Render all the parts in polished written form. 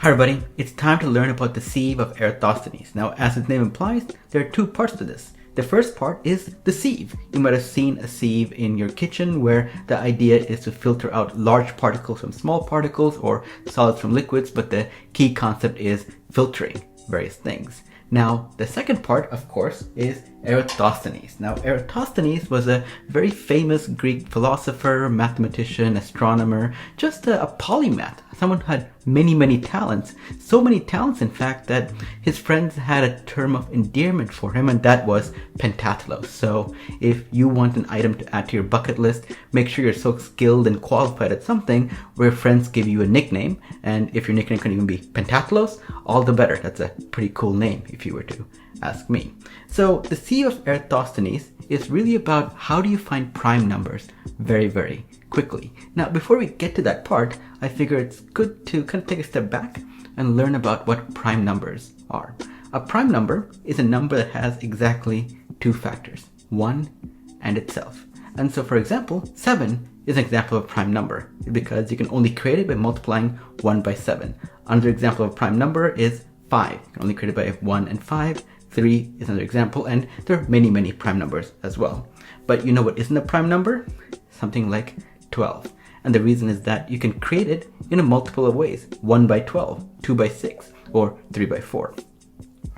Hi everybody, it's time to learn about the Sieve of Eratosthenes. Now, as its name implies, there are two parts to this. The first part is the sieve. You might have seen a sieve in your kitchen where the idea is to filter out large particles from small particles or solids from liquids, but the key concept is filtering various things. Now, the second part, of course, is Eratosthenes. Now, Eratosthenes was a very famous Greek philosopher, mathematician, astronomer, just a polymath. Someone who had many talents. So many talents, in fact, that his friends had a term of endearment for him, and that was pentathlon. So if you want an item to add to your bucket list, make sure you're so skilled and qualified at something where friends give you a nickname. And if your nickname can even be pentathlon, all the better. That's a pretty cool name if you were to ask me. So the Sieve of Eratosthenes is really about how do you find prime numbers very quickly. Now, before we get to that part, I figure it's good to kind of take a step back and learn about what prime numbers are. A prime number is a number that has exactly two factors, 1 and itself. And so, for example, 7 is an example of a prime number because you can only create it by multiplying 1 by 7. Another example of a prime number is 5. You can only create it by 1 and 5. 3 is another example, and there are many prime numbers as well. But you know what isn't a prime number? Something like 12. And the reason is that you can create it in a multiple of ways. 1 by 12, 2 by 6, or 3 by 4.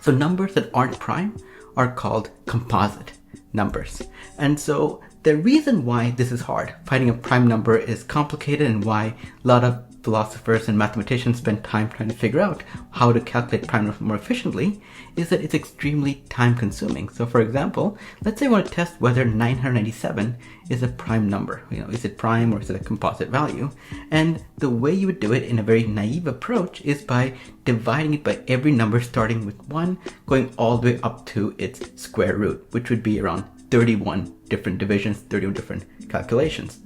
So numbers that aren't prime are called composite numbers. And so the reason why this is hard, finding a prime number is complicated, and why a lot of philosophers and mathematicians spend time trying to figure out how to calculate prime numbers more efficiently, is that it's extremely time consuming. So for example, let's say I want to test whether 997 is a prime number. Is it prime or is it a composite value? And the way you would do it in a very naive approach is by dividing it by every number starting with 1, going all the way up to its square root, which would be around 31 different divisions, 31 different calculations.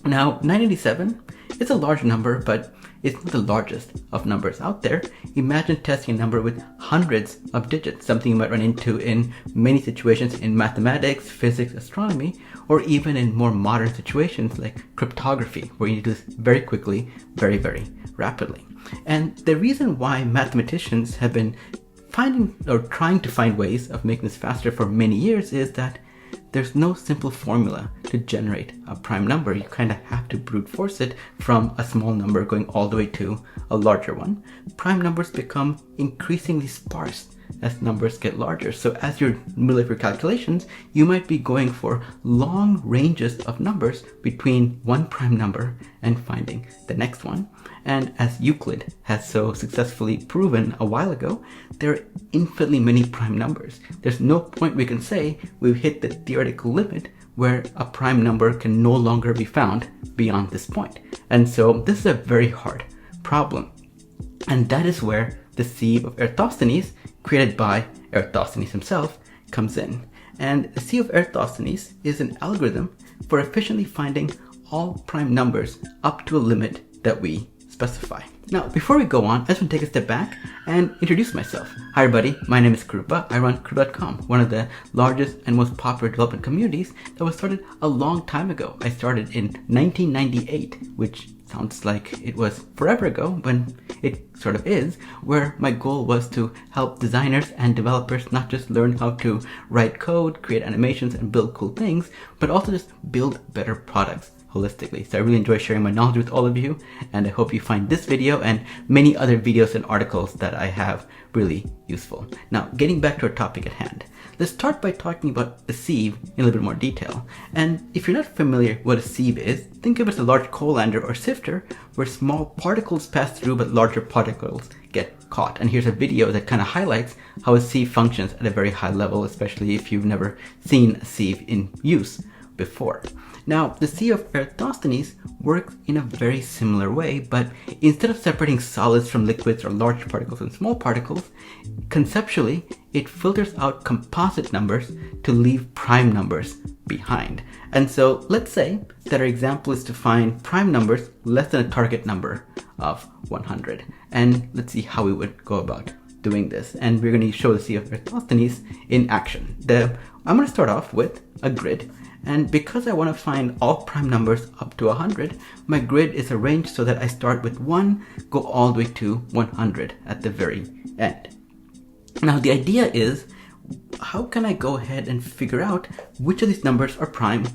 Now, 987 is a large number, but it's not the largest of numbers out there. Imagine testing a number with hundreds of digits, something you might run into in many situations in mathematics, physics, astronomy, or even in more modern situations like cryptography, where you need to do this very quickly, very rapidly. And the reason why mathematicians have been finding or trying to find ways of making this faster for many years is that there's no simple formula to generate a prime number. You kind of have to brute force it from a small number going all the way to a larger one. Prime numbers become increasingly sparse as numbers get larger. So as you're in the middle of your calculations, you might be going for long ranges of numbers between one prime number and finding the next one. And as Euclid has so successfully proven a while ago, there are infinitely many prime numbers. There's no point we can say we've hit the theoretical limit where a prime number can no longer be found beyond this point. And so this is a very hard problem. And that is where the Sieve of Eratosthenes, created by Eratosthenes himself, comes in. And the Sieve of Eratosthenes is an algorithm for efficiently finding all prime numbers up to a limit that we specify. Now, before we go on, I just want to take a step back and introduce myself. Hi everybody, my name is Krupa. I run Krupa.com, one of the largest and most popular development communities that was started a long time ago. I started in 1998, which sounds like it was forever ago, when it sort of is, where my goal was to help designers and developers not just learn how to write code, create animations, and build cool things, but also just build better products holistically. So I really enjoy sharing my knowledge with all of you, and I hope you find this video and many other videos and articles that I have really useful. Now, getting back to our topic at hand. Let's start by talking about the sieve in a little bit more detail. And if you're not familiar what a sieve is, think of it as a large colander or sifter where small particles pass through but larger particles get caught. And here's a video that kind of highlights how a sieve functions at a very high level, especially if you've never seen a sieve in use before. Now, the Sieve of Eratosthenes works in a very similar way, but instead of separating solids from liquids or large particles and small particles, conceptually, it filters out composite numbers to leave prime numbers behind. And so let's say that our example is to find prime numbers less than a target number of 100. And let's see how we would go about doing this, and we're going to show the Sieve of Eratosthenes in action. I'm going to start off with a grid, and because I want to find all prime numbers up to 100, my grid is arranged so that I start with 1, go all the way to 100 at the very end. Now the idea is, how can I go ahead and figure out which of these numbers are prime,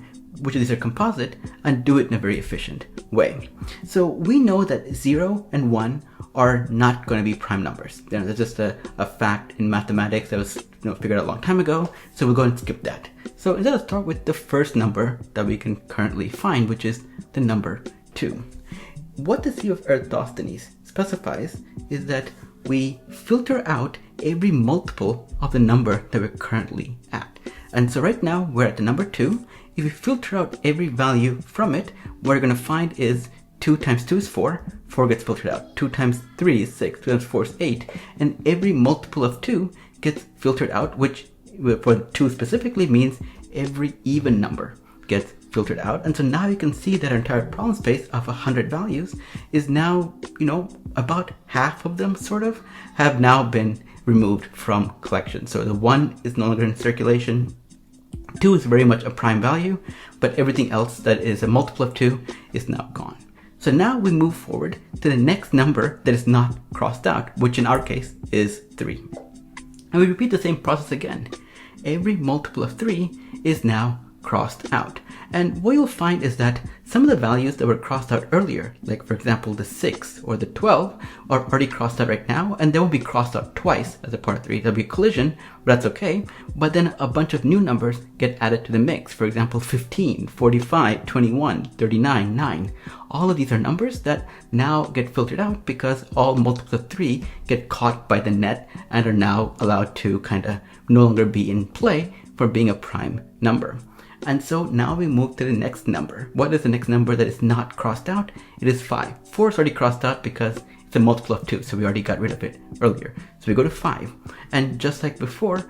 which of these are composite, and do it in a very efficient way? So we know that 0 and 1 are not going to be prime numbers. That's just a fact in mathematics that was figured out a long time ago, so we'll go and skip that. So instead, let's start with the first number that we can currently find, which is the number 2. What the Sieve of Eratosthenes specifies is that we filter out every multiple of the number that we're currently at. And so right now we're at the number 2. If we filter out every value from it, what we're going to find is 2 times 2 is 4. 4 gets filtered out. 2 times 3 is 6. 2 times 4 is 8. And every multiple of 2 gets filtered out, which for 2 specifically means every even number gets filtered out. And so now you can see that our entire problem space of 100 values is now, about half of them sort of have now been removed from collection. So the 1 is no longer in circulation. 2 is very much a prime value, but everything else that is a multiple of 2 is now gone. So now we move forward to the next number that is not crossed out, which in our case is 3. And we repeat the same process again. Every multiple of 3 is now crossed out. And what you'll find is that some of the values that were crossed out earlier, like for example the 6 or the 12, are already crossed out right now, and they will be crossed out twice as a part of 3. There'll be a collision, but that's okay. But then a bunch of new numbers get added to the mix. For example, 15, 45, 21, 39, 9. All of these are numbers that now get filtered out because all multiples of 3 get caught by the net and are now allowed to kind of no longer be in play for being a prime number. And so now we move to the next number. What is the next number that is not crossed out? It is 5. 4 is already crossed out because it's a multiple of 2, so we already got rid of it earlier. So we go to 5. And just like before,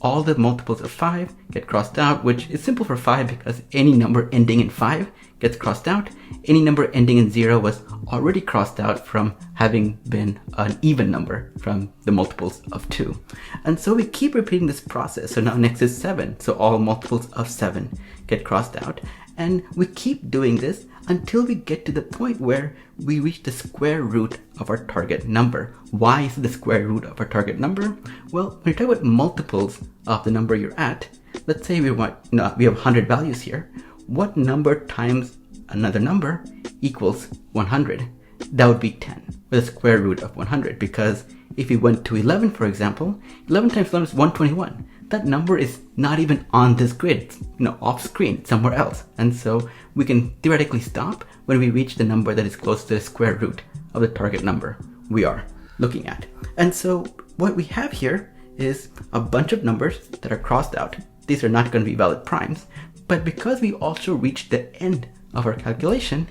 all the multiples of 5 get crossed out, which is simple for 5 because any number ending in 5 gets crossed out. Any number ending in 0 was already crossed out from having been an even number from the multiples of 2. And so we keep repeating this process. So now next is 7. So all multiples of 7 get crossed out. And we keep doing this until we get to the point where we reach the square root of our target number. Why is it the square root of our target number? Well, when you talk about multiples of the number you're at, let's say we have 100 values here. What number times another number equals 100? That would be 10, with the square root of 100, because if we went to 11, for example, 11 times 11 is 121. That number is not even on this grid, it's, off screen, somewhere else. And so we can theoretically stop when we reach the number that is close to the square root of the target number we are looking at. And so what we have here is a bunch of numbers that are crossed out. These are not going to be valid primes, but because we also reached the end of our calculation,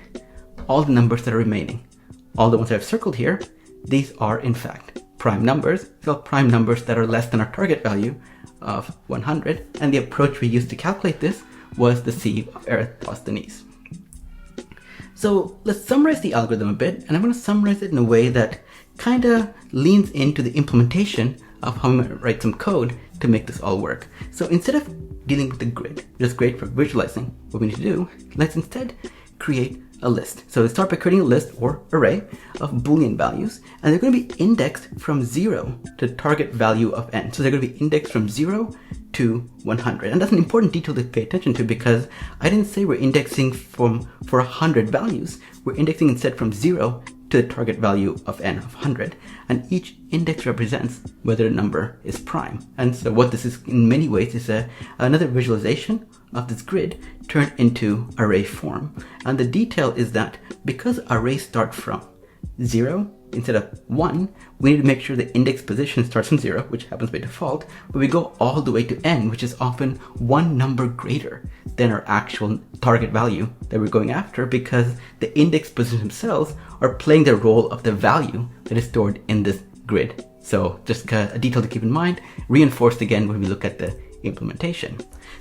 all the numbers that are remaining, all the ones I've circled here, these are in fact prime numbers. So prime numbers that are less than our target value of 100, and the approach we used to calculate this was the Sieve of Eratosthenes. So let's summarize the algorithm a bit, and I'm going to summarize it in a way that kind of leans into the implementation of how I'm going to write some code to make this all work. So instead of dealing with the grid, which is great for visualizing what we need to do, let's instead create a list. So let's start by creating a list or array of Boolean values, and they're going to be indexed from 0 to the target value of n. So they're going to be indexed from 0 to 100. And that's an important detail to pay attention to, because I didn't say we're indexing for 100 values. We're indexing instead from 0 to the target value of n of 100. And each index represents whether a number is prime. And so what this is in many ways is another visualization of this grid turned into array form. And the detail is that because arrays start from 0 instead of 1, we need to make sure the index position starts from 0, which happens by default, but we go all the way to n, which is often one number greater than our actual target value that we're going after, because the index positions themselves are playing the role of the value that is stored in this grid. So just a detail to keep in mind, reinforced again when we look at the implementation.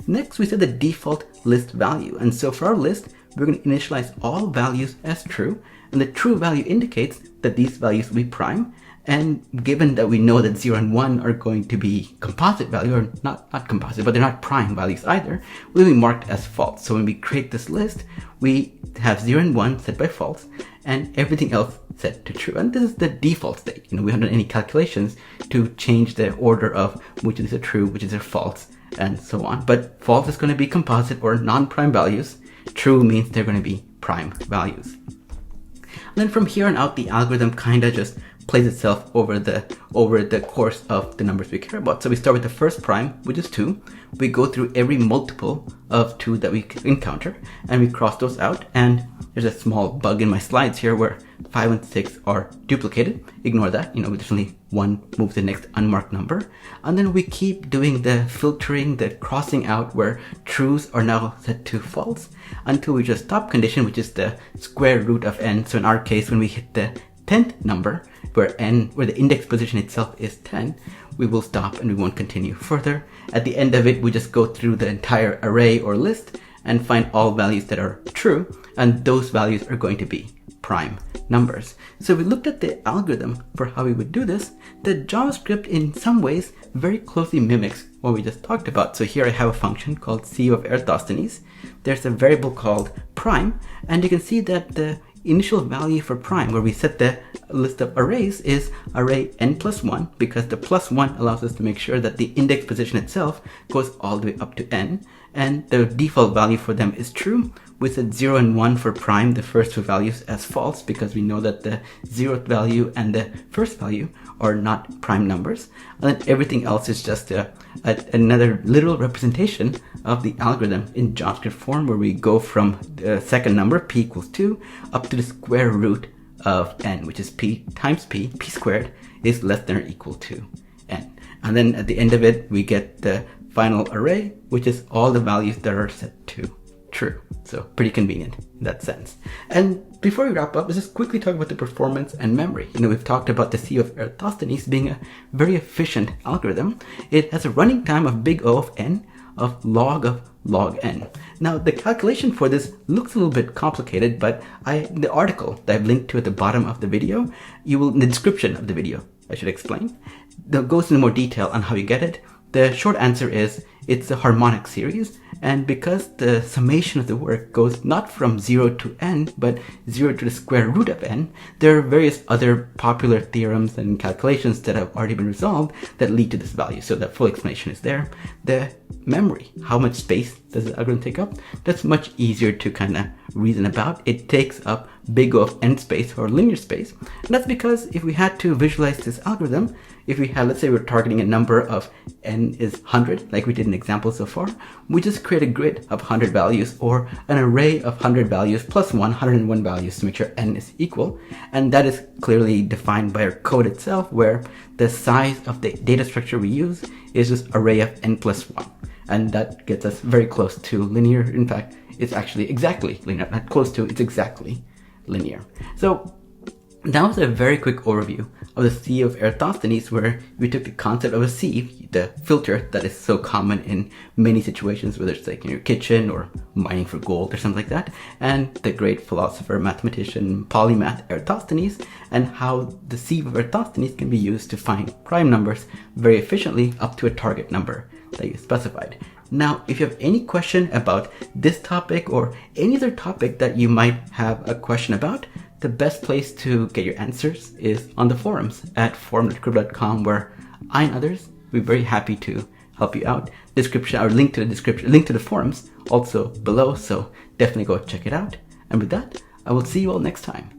Next, we set the default list value. And so for our list, we're going to initialize all values as true. and the true value indicates that these values will be prime. And given that we know that 0 and 1 are going to be composite value, or not composite, but they're not prime values either, will be marked as false. So when we create this list, we have 0 and 1 set by false, and everything else set to true. And this is the default state. We haven't done any calculations to change the order of which is a true, which is a false, and so on. But false is going to be composite or non-prime values. True means they're going to be prime values. And then from here on out, the algorithm kind of just plays itself over the course of the numbers we care about. So we start with the first prime, which is 2. We go through every multiple of 2 that we encounter, and we cross those out. And there's a small bug in my slides here where 5 and 6 are duplicated. Ignore that. There's only one moves the next unmarked number. And then we keep doing the filtering, the crossing out, where trues are now set to false until we just stop condition, which is the square root of n. So in our case, when we hit the 10th number, where the index position itself is 10, we will stop and we won't continue further. At the end of it, we just go through the entire array or list and find all values that are true, and those values are going to be prime numbers. So we looked at the algorithm for how we would do this. The JavaScript in some ways very closely mimics what we just talked about. So here I have a function called Sieve of Eratosthenes. There's a variable called prime, and you can see that the initial value for prime, where we set the list of arrays, is array n plus 1, because the plus 1 allows us to make sure that the index position itself goes all the way up to n, and the default value for them is true. We set 0 and 1 for prime, the first 2 values, as false, because we know that the 0th value and the first value are not prime numbers. And then everything else is just another literal representation of the algorithm in JavaScript form, where we go from the second number, p equals 2, up to the square root of n, which is p times p squared is less than or equal to n. And then at the end of it, we get the final array, which is all the values that are set to true. So pretty convenient in that sense. And before we wrap up, let's just quickly talk about the performance and memory. We've talked about the Sieve of Eratosthenes being a very efficient algorithm. It has a running time of big O of n of log n. Now the calculation for this looks a little bit complicated, but the article that I've linked to at the bottom of the video, in the description of the video, I should explain, that goes into more detail on how you get it. The short answer is it's a harmonic series, and because the summation of the work goes not from 0 to n, but 0 to the square root of n, there are various other popular theorems and calculations that have already been resolved that lead to this value. So that full explanation is there. The memory, how much space does the algorithm take up? That's much easier to kind of reason about. It takes up big O of n space, or linear space, and that's because if we had to visualize this algorithm, if we had, let's say we're targeting a number of n is 100, like we did in example so far, we just create a grid of 100 values, or an array of 100 values plus 101 values to make sure n is equal. And that is clearly defined by our code itself, where the size of the data structure we use is just array of n plus 1. And that gets us very close to linear. In fact, it's actually exactly linear, not close to, it's exactly linear. So that was a very quick overview of the Sieve of Eratosthenes, where we took the concept of a sieve, the filter that is so common in many situations, whether it's like in your kitchen or mining for gold or something like that, and the great philosopher, mathematician, polymath Eratosthenes, and how the Sieve of Eratosthenes can be used to find prime numbers very efficiently up to a target number that you specified. Now, if you have any question about this topic or any other topic that you might have a question about, the best place to get your answers is on the forums at forum.crib.com, where I and others will be very happy to help you out. Description or link to the forums also below, so definitely go check it out. And with that, I will see you all next time.